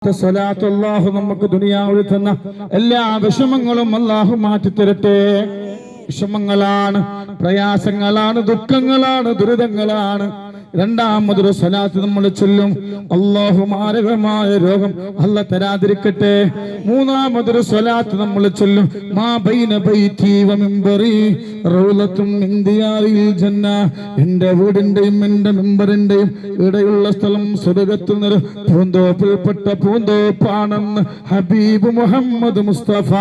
സ്വലാത്ത് അല്ലാഹു നമുക്ക് ദുനിയാവിൽ തന്ന എല്ലാ വിഷമങ്ങളും അല്ലാഹു മാറ്റി തരട്ടെ. വിഷമങ്ങളാണ്, പ്രയാസങ്ങളാണ്, ദുഃഖങ്ങളാണ്, ദുരിതങ്ങളാണ്. രണ്ടാമതൊരു സ്വലാത്ത് നമ്മൾ ചൊല്ലും, അല്ലാഹു മാരകമായ രോഗം അല്ലാഹു തരാതിരിക്കട്ടെ. മൂന്നാമതൊരു സ്വലാത്ത് നമ്മൾ ചൊല്ലും, മാ ബൈന ബൈതി വ മിംബറി റൗളത്തും മിൻ ദിയാറിൽ ജന്ന. എൻ്റെ വീടിന്റെയും എൻ്റെ മിമ്പറിന്റെയും ഇടയുള്ള സ്ഥലം സ്വർഗ്ഗത്തിൽ നിന്ന് പൂന്തോപ്പിൽപ്പെട്ട പൂന്തോപ്പാണെന്ന് ഹബീബ് മുഹമ്മദ് മുസ്തഫ.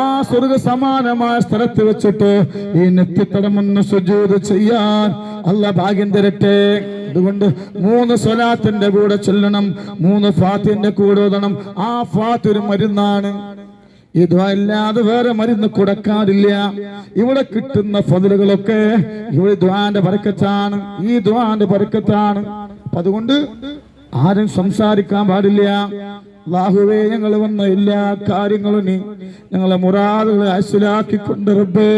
ആ സ്വർഗ്ഗ സമാനമായ സ്ഥലത്ത് വെച്ചിട്ട് ഈ നെറ്റിത്തടമൊന്ന് സുജൂദ് ചെയ്യാൻ അല്ലാഹ് ഭാഗ്യം തരട്ടെ. അതുകൊണ്ട് 3 സ്വലാത്തിന്റെ കൂടെ ചൊല്ലണം, 3 ഫാത്തിഹയുടെ കൂടെ ഓതണം. ആ ഫാത്തിഹ ഒരു മരുന്നാണ്. ഈ ദുആ അല്ലാതെ വേറെ മരുന്ന് കൊടുക്കാറില്ല. ഇവിടെ കിട്ടുന്ന ഫضലുകളൊക്കെ ഇവിടെ ദുആന്റെ ബർക്കത്താണ്, ഈ ദുആന്റെ ബർക്കത്താണ്. അതുകൊണ്ട് ആരും സംസാരിക്കാൻ പാടില്ല. അല്ലാഹുവേ, ഞങ്ങൾ വന്ന എല്ലാ കാര്യങ്ങളും നീ ഞങ്ങളെ മുറാദുകളെ ഹസ്സലാക്കിക്കൊണ്ട് റബ്ബേ,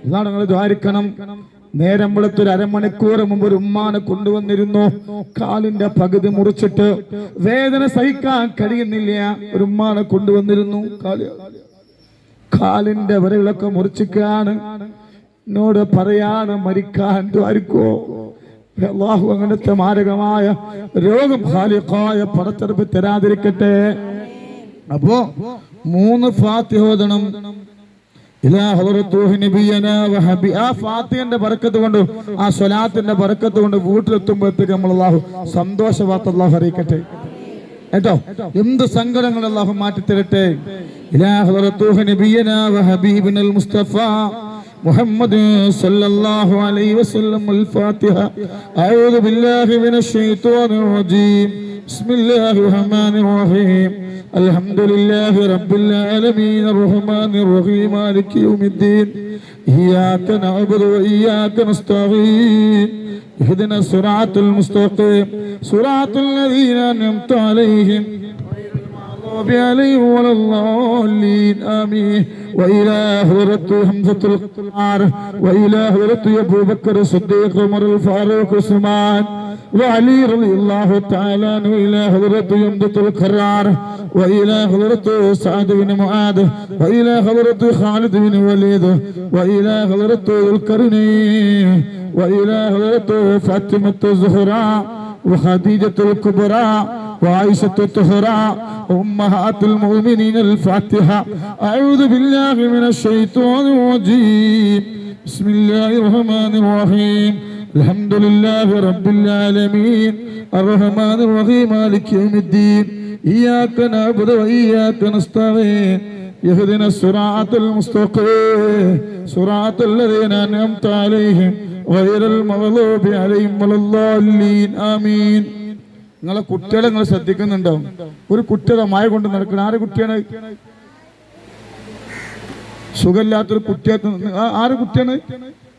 ഇതാണ് നിങ്ങൾ ദ്വാരിക്കണം. നേരം വെളുത്തൊരു അരമണിക്കൂർ മുമ്പ് ഒരു ഉമ്മാനെ കൊണ്ടുവന്നിരുന്നു. കാലിന്റെ പകുതി മുറിച്ചിട്ട് വേദന സഹിക്കാൻ കഴിയുന്നില്ല. ഒരു ഉമ്മാനെ കൊണ്ടുവന്നിരുന്നു, കാലിന്റെ വരകളൊക്കെ മുറിച്ചിക്കാണ്. എന്നോട് പറയാണ് മരിക്കാൻ ദ്വാരിക്കോ. അല്ലാഹു അങ്ങനത്തെ മാരകമായ രോഗം ഖാലിഖായ പടച്ചറബ് തരാതിരിക്കട്ടെ. അപ്പോ 3 ഫാത്തിഹ ഓതണം. ഇലാ ഹദറത്തുഹു നബിയനാ വഹബി. ആ ഫാത്തിഹയുടെ ബർക്കത്ത് കൊണ്ട്, ആ സ്വലാത്തിന്റെ ബർക്കത്ത് കൊണ്ട് വീട്ടിലെത്തുമ്പോഴത്തേക്ക് നമ്മൾ അല്ലാഹു സന്തോഷവാർത്ത അല്ലാഹു അറിയിക്കട്ടെ കേട്ടോ. എന്ത് സങ്കടങ്ങൾ അല്ലാഹു മാറ്റിത്തരട്ടെ. ഇലാ ഹദറത്തുഹു നബിയനാ വഹബീബിനൽ മുസ്തഫ മുഹമ്മദ് സല്ലല്ലാഹു അലൈഹി വസല്ലം. അൽ ഫാത്തിഹ. അഊദു ബില്ലാഹി മിനശ് ശൈത്വാനിർ റജീം. ബിസ്മില്ലാഹിർ റഹ്മാനിർ റഹീം. الحمد لله رب العالمين الرحمن الرحيم مالك يوم الدين إياك نعبد وإياك نستعين اهدنا الصراط المستقيم صراط الذين أنعمت عليهم غير المغضوب عليهم ولا الضالين آمين. وإلى حضرة حمزة القرار وإلى حضرة أبو بكر الصديق عمر الفاروق عثمان وعلي رضي الله تعالى عنه. إلى حضرة يمدة القرار وإلى حضرة سعد بن معاذ وإلى حضرة خالد بن وليد وإلى حضرة ذو القرنين وإلى حضرة فاطمة الزهراء وخديجة الكبرى وعائشة الطهراء أمهات المؤمنين. الفاتحة. أعوذ بالله من الشيطان الرجيم. بسم الله الرحمن الرحيم. الحمد لله رب العالمين الرحمن الرحيم مالك يوم الدين إياك نعبد وإياك نستعين اهدنا الصراط المستقيم صراط الذين أنعمت عليهم غير المغضوب عليهم ولا الضالين آمين. നിങ്ങളെ കുട്ടികളെ നിങ്ങൾ ശ്രദ്ധിക്കുന്നുണ്ടാവും. ഒരു കുട്ടിയുടെ മഴ കൊണ്ട് നടക്കണം. ആര് കുട്ടിയാണ്? സുഖമില്ലാത്തൊരു കുട്ടിയെ. ആര് കുട്ടിയാണ്?